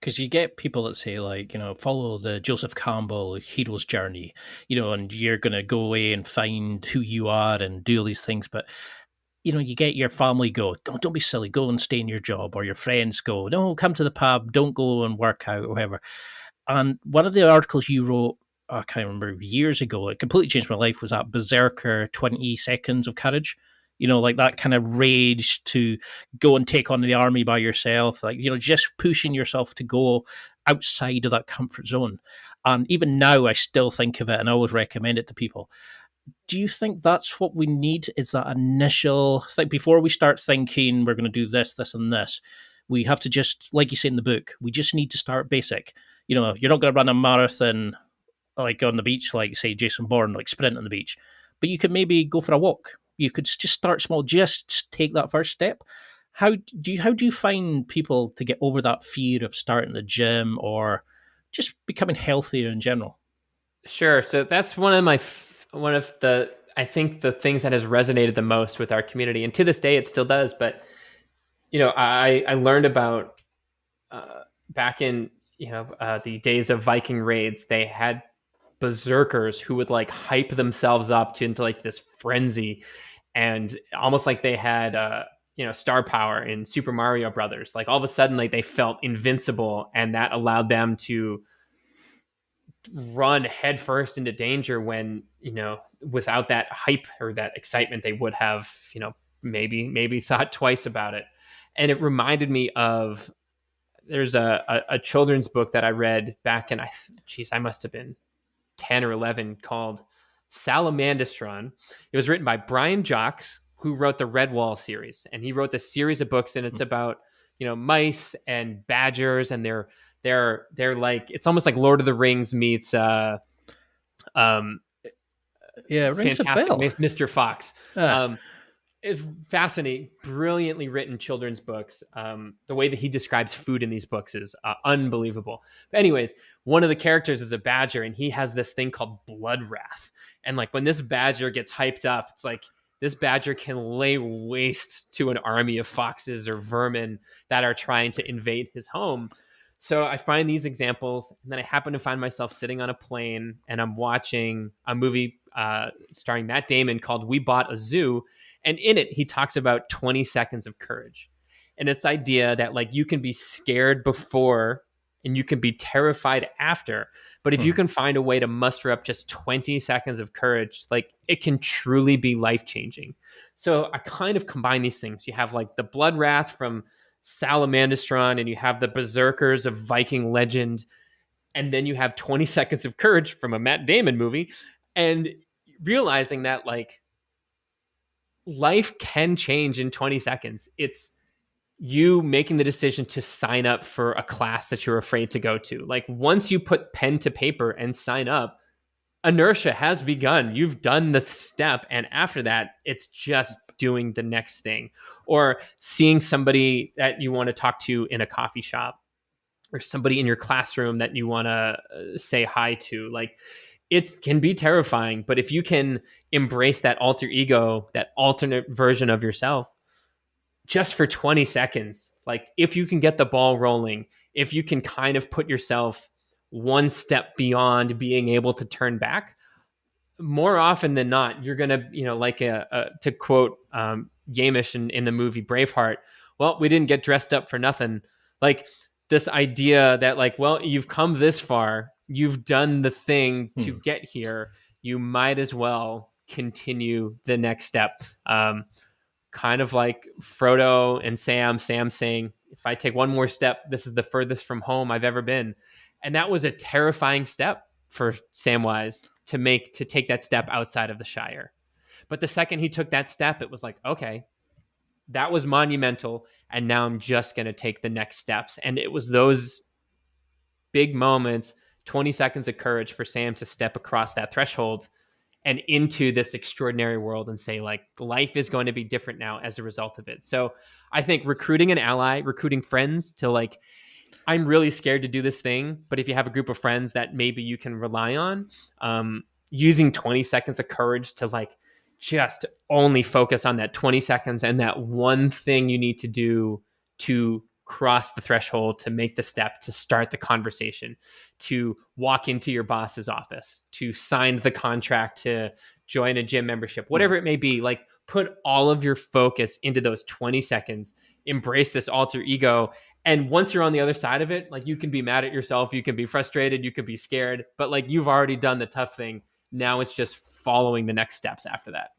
because you get people that say, like, follow the Joseph Campbell hero's journey, and you're going to go away and find who you are and do all these things. But, you get your family go, don't be silly, go and stay in your job, or your friends go, no, come to the pub, don't go and work out or whatever. And one of the articles you wrote, I can't remember, years ago, it completely changed my life, was that Berserker 20 Seconds of Courage. Like that kind of rage to go and take on the army by yourself, like, just pushing yourself to go outside of that comfort zone. And even now, I still think of it and I always recommend it to people. Do you think that's what we need? Is that initial thing before we start thinking we're going to do this, this, and this? We have to just, like you say in the book, we just need to start basic. You're not going to run a marathon like on the beach, like say Jason Bourne, like sprint on the beach, but you could maybe go for a walk. You could just start small, just take that first step. How do you find people to get over that fear of starting the gym or just becoming healthier in general? Sure. So that's one of the I think the things that has resonated the most with our community, and to this day it still does. But I learned about back in the days of Viking raids, they had berserkers who would like hype themselves up into like this frenzy, and almost like they had star power in Super Mario Brothers. Like all of a sudden, like they felt invincible, and that allowed them to run headfirst into danger when without that hype or that excitement they would have maybe thought twice about it. And it reminded me of, there's a children's book that I read back in, I must have been 10 or 11, called Salamandastron. It was written by Brian Jacques, who wrote the Redwall series, and he wrote this series of books, and it's about mice and badgers, and they're like, it's almost like Lord of the Rings meets Yeah, it rings a Fantastic bell. Mr. Fox. It's fascinating, brilliantly written children's books. The way that he describes food in these books is unbelievable. But anyways, one of the characters is a badger, and he has this thing called blood wrath. And like when this badger gets hyped up, it's like this badger can lay waste to an army of foxes or vermin that are trying to invade his home. So I find these examples, and then I happen to find myself sitting on a plane, and I'm watching a movie starring Matt Damon called We Bought a Zoo. And in it, he talks about 20 seconds of courage. And it's idea that like you can be scared before and you can be terrified after. But if you can find a way to muster up just 20 seconds of courage, like it can truly be life-changing. So I kind of combine these things. You have like the blood wrath from Salamandastron, and you have the berserkers of Viking legend. And then you have 20 seconds of courage from a Matt Damon movie. And realizing that like life can change in 20 seconds. It's you making the decision to sign up for a class that you're afraid to go to. Like once you put pen to paper and sign up, inertia has begun. You've done the step. And after that, it's just doing the next thing, or seeing somebody that you want to talk to in a coffee shop, or somebody in your classroom that you want to say hi to. Like it can be terrifying, but if you can embrace that alter ego, that alternate version of yourself, just for 20 seconds, like if you can get the ball rolling, if you can kind of put yourself one step beyond being able to turn back, more often than not, you're going to, like to quote Yamish in the movie Braveheart, well, we didn't get dressed up for nothing. Like this idea that like, well, you've come this far, you've done the thing to get here, you might as well continue the next step. Kind of like Frodo and Sam saying, if I take one more step, this is the furthest from home I've ever been. And that was a terrifying step for Samwise to take that step outside of the Shire. But the second he took that step, it was like, okay, that was monumental. And now I'm just going to take the next steps. And it was those big moments, 20 seconds of courage for Sam to step across that threshold and into this extraordinary world and say, like, life is going to be different now as a result of it. So I think recruiting an ally, recruiting friends to like, I'm really scared to do this thing, but if you have a group of friends that maybe you can rely on, using 20 seconds of courage to like just only focus on that 20 seconds and that one thing you need to do to cross the threshold, to make the step, to start the conversation, to walk into your boss's office, to sign the contract, to join a gym membership, whatever it may be. Like, put all of your focus into those 20 seconds, embrace this alter ego. And once you're on the other side of it, like, you can be mad at yourself, you can be frustrated, you can be scared, but like, you've already done the tough thing. Now it's just following the next steps after that.